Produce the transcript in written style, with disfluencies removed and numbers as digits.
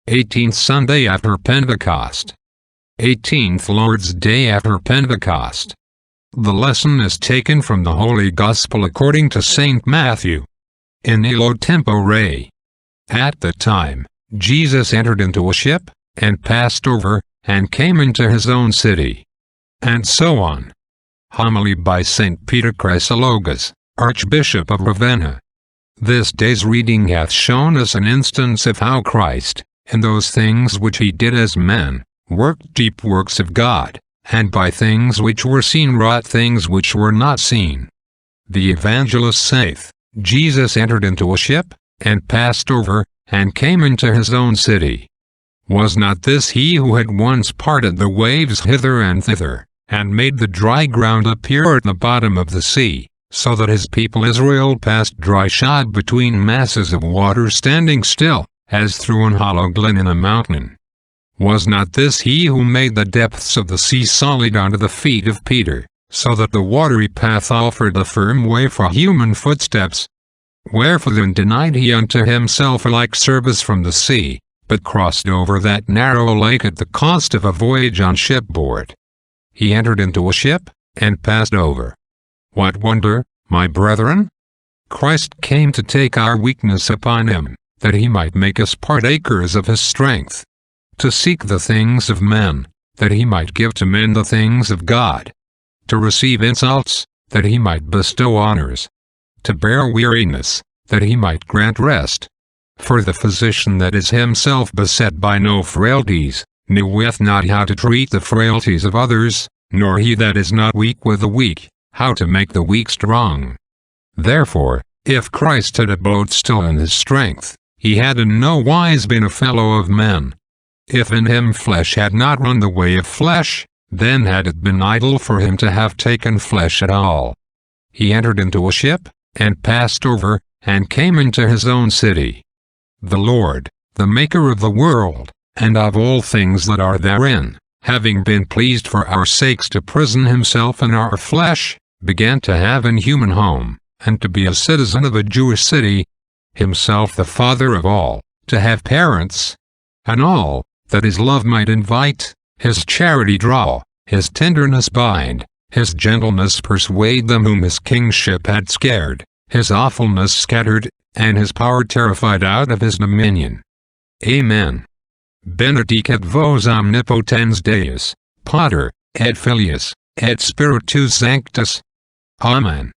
18th Sunday after Pentecost. 18th Lord's Day after Pentecost. The lesson is taken from the Holy Gospel according to St. Matthew. In illo tempore. At the time, Jesus entered into a ship, and passed over, and came into his own city. And so on. Homily by St. Peter Chrysologus, Archbishop of Ravenna. This day's reading hath shown us an instance of how Christ, in those things which he did as man, worked deep works of God, and by things which were seen wrought things which were not seen. The evangelist saith, Jesus entered into a ship, and passed over, and came into his own city. Was not this he who had once parted the waves hither and thither, and made the dry ground appear at the bottom of the sea, so that his people Israel passed dry-shod between masses of water standing still, as through an hollow glen in a mountain? Was not this he who made the depths of the sea solid under the feet of Peter, so that the watery path offered a firm way for human footsteps? Wherefore then denied he unto himself a like service from the sea, but crossed over that narrow lake at the cost of a voyage on shipboard? He entered into a ship, and passed over. What wonder, my brethren? Christ came to take our weakness upon him, that he might make us partakers of his strength. To seek the things of men, that he might give to men the things of God. To receive insults, that he might bestow honors. To bear weariness, that he might grant rest. For the physician that is himself beset by no frailties, knoweth not how to treat the frailties of others, nor he that is not weak with the weak, how to make the weak strong. Therefore, if Christ had abode still in his strength, he had in no wise been a fellow of men. If in him flesh had not run the way of flesh, then had it been idle for him to have taken flesh at all. He entered into a ship, and passed over, and came into his own city. The Lord, the Maker of the world, and of all things that are therein, having been pleased for our sakes to prison himself in our flesh, began to have an human home, and to be a citizen of a Jewish city, himself the Father of all, to have parents, and all, that his love might invite, his charity draw, his tenderness bind, his gentleness persuade them whom his kingship had scared, his awfulness scattered, and his power terrified out of his dominion. Amen. Benedicat vos omnipotens Deus, Pater, et Filius, et Spiritus Sanctus. Amen.